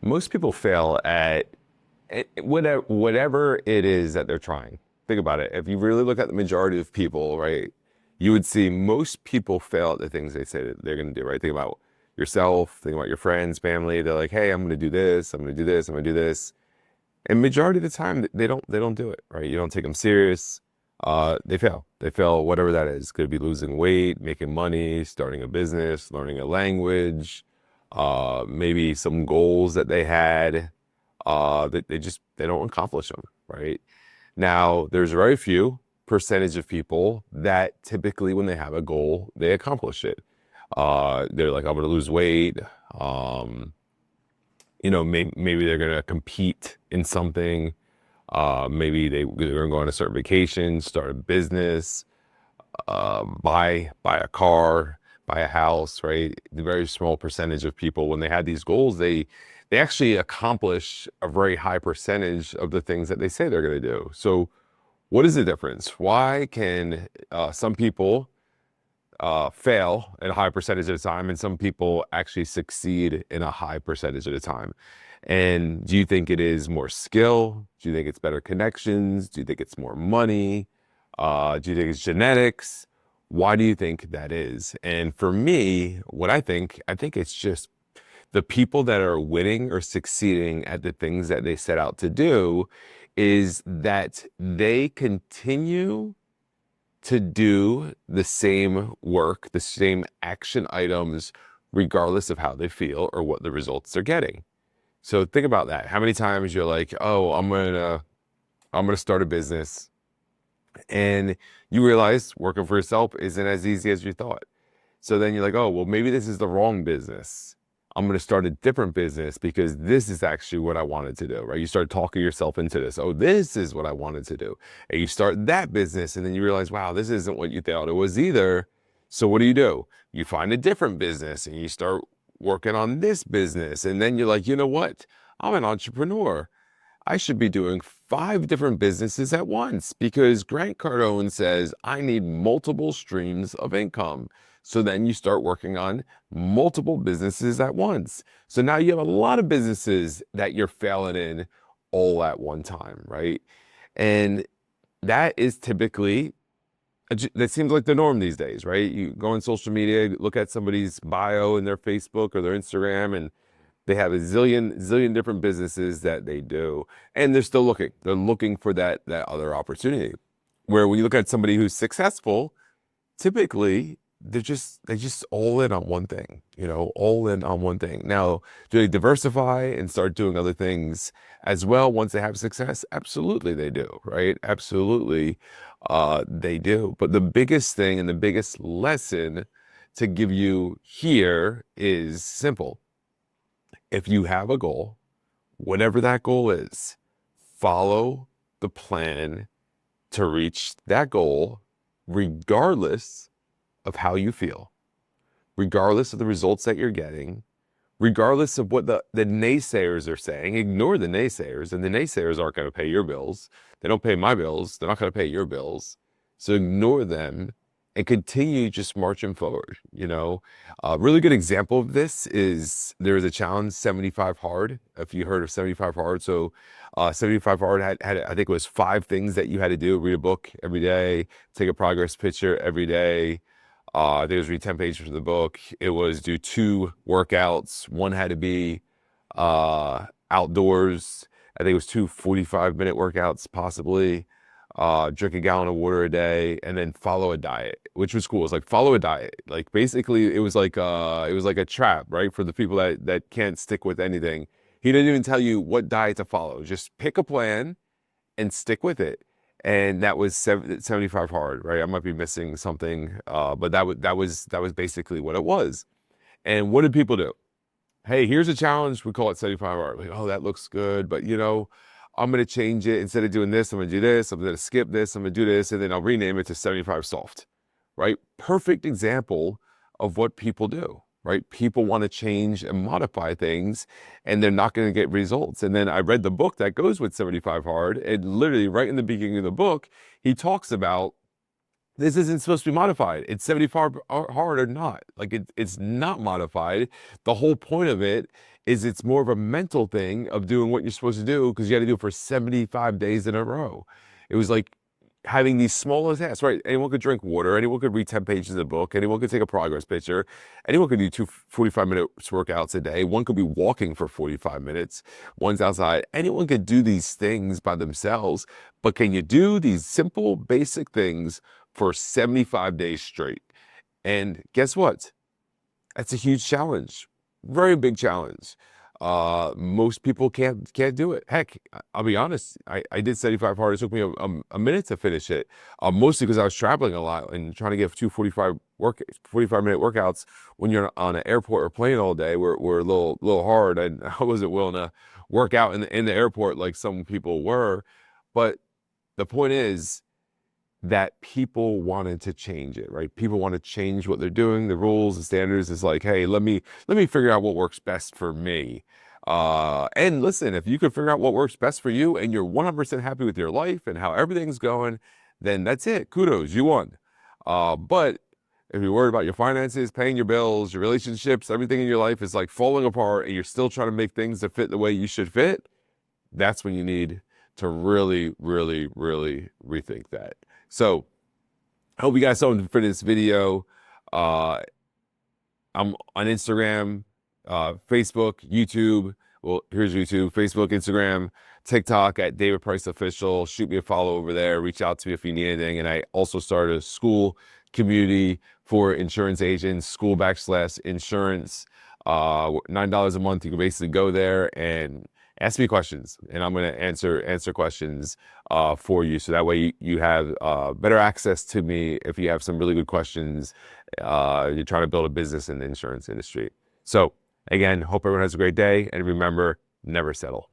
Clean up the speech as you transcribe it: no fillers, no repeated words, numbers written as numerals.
Most people fail at whatever it is that they're trying. Think about it. If you really look at the majority of people, right, you would see most people fail at the things they say that they're going to do, right? Think about yourself, think about your friends, family. They're like, hey, I'm going to do this, I'm going to do this, I'm going to do this. And majority of the time, they don't do it, right? You don't take them serious. They fail. They fail, whatever that is. Could be losing weight, making money, starting a business, learning a language, maybe some goals that they had, that they don't accomplish them, right? Now, there's very few percentage of people that typically, when they have a goal, they accomplish it. They're like, I'm going to lose weight. Um, maybe they're going to compete in something. Maybe they're going to go on a certain vacation, start a business, buy a car, buy a house, right? The very small percentage of people, when they had these goals, they actually accomplish a very high percentage of the things that they say they're going to do. So, what is the difference? Why can some people fail at a high percentage of the time, and some people actually succeed in a high percentage of the time? And do you think it is more skill? Do you think it's better connections? Do you think it's more money? Do you think it's genetics? Why do you think that is? And for me, I think it's just the people that are winning or succeeding at the things that they set out to do is that they continue to do the same work, the same action items, regardless of how they feel or what the results they're getting. So think about that. How many times you're like, oh, I'm gonna start a business, and you realize working for yourself isn't as easy as you thought. So then you're like, oh, well, maybe this is the wrong business. I'm going to start a different business because this is actually what I wanted to do, right? You start talking yourself into this. Oh, this is what I wanted to do. And you start that business, and then you realize, wow, this isn't what you thought it was either. So what do? You find a different business and you start working on this business. And then you're like, you know what? I'm an entrepreneur. I should be doing 5 different businesses at once because Grant Cardone says I need multiple streams of income. So then you start working on multiple businesses at once. So now you have a lot of businesses that you're failing in all at one time, right? And that is typically, that seems like the norm these days, right? You go on social media, look at somebody's bio in their Facebook or their Instagram, and they have a zillion different businesses that they do, and they're still looking. They're looking for that other opportunity. Where when you look at somebody who's successful, typically they just all in on one thing, all in on one thing. Now, do they diversify and start doing other things as well once they have success? Absolutely they do, right? Absolutely they do. But the biggest thing and the biggest lesson to give you here is simple. If you have a goal, whatever that goal is, follow the plan to reach that goal, regardless of how you feel, regardless of the results that you're getting, regardless of what the naysayers are saying. Ignore the naysayers, and the naysayers aren't going to pay your bills. They don't pay my bills. They're not going to pay your bills. So ignore them and continue just marching forward. A really good example of this is there is a challenge, 75 Hard. If you heard of 75 Hard, so 75 Hard had I think it was 5 things that you had to do: read a book every day, take a progress picture every day. I think it was read 10 pages from the book. It was do 2 workouts. One had to be outdoors. I think it was 2 45-minute workouts, possibly. Drink a gallon of water a day, and then follow a diet, which was cool. It was like follow a diet. Like basically, it was like a trap, right, for the people that can't stick with anything. He didn't even tell you what diet to follow. Just pick a plan and stick with it. And that was 75 Hard, right? I might be missing something, but that was basically what it was. And what did people do? Hey, here's a challenge. We call it 75 Hard. Like, oh, that looks good, but I'm going to change it. Instead of doing this, I'm going to do this. I'm going to skip this. I'm going to do this. And then I'll rename it to 75 Soft, right? Perfect example of what people do, right? People want to change and modify things, and they're not going to get results. And then I read the book that goes with 75 Hard, and literally right in the beginning of the book, he talks about This isn't supposed to be modified. It's 75 hard or not. Like it's not modified. The whole point of it is it's more of a mental thing of doing what you're supposed to do because you got to do it for 75 days in a row. It was like having these smaller tasks, right? Anyone could drink water. Anyone could read 10 pages of the book. Anyone could take a progress picture. Anyone could do two 45-minute workouts a day. One could be walking for 45 minutes. One's outside. Anyone could do these things by themselves. But can you do these simple, basic things for 75 days straight? And guess what? That's a huge challenge, very big challenge. Most people can't do it. Heck, I'll be honest. I did 75 hard. It took me a minute to finish it, mostly because I was traveling a lot and trying to get 45-minute workouts when you're on an airport or plane all day were a little hard. And I wasn't willing to work out in the airport like some people were. But the point is that people wanted to change it, right? People want to change what they're doing, the rules, the standards. Is like, hey, let me figure out what works best for me. And listen, if you can figure out what works best for you and you're 100% happy with your life and how everything's going, then that's it. Kudos, you won. But if you're worried about your finances, paying your bills, your relationships, everything in your life is like falling apart and you're still trying to make things to fit the way you should fit, that's when you need to really, really, really rethink that. So I hope you guys saw for this video. I'm on Instagram, Facebook, YouTube. Well, here's YouTube, Facebook, Instagram, TikTok at David Price Official. Shoot me a follow over there. Reach out to me if you need anything. And I also started a Skool community for insurance agents, Skool/insurance. $9 a month. You can basically go there and ask me questions, and I'm going to answer questions for you. So that way you have better access to me if you have some really good questions. You're trying to build a business in the insurance industry. So again, hope everyone has a great day. And remember, never settle.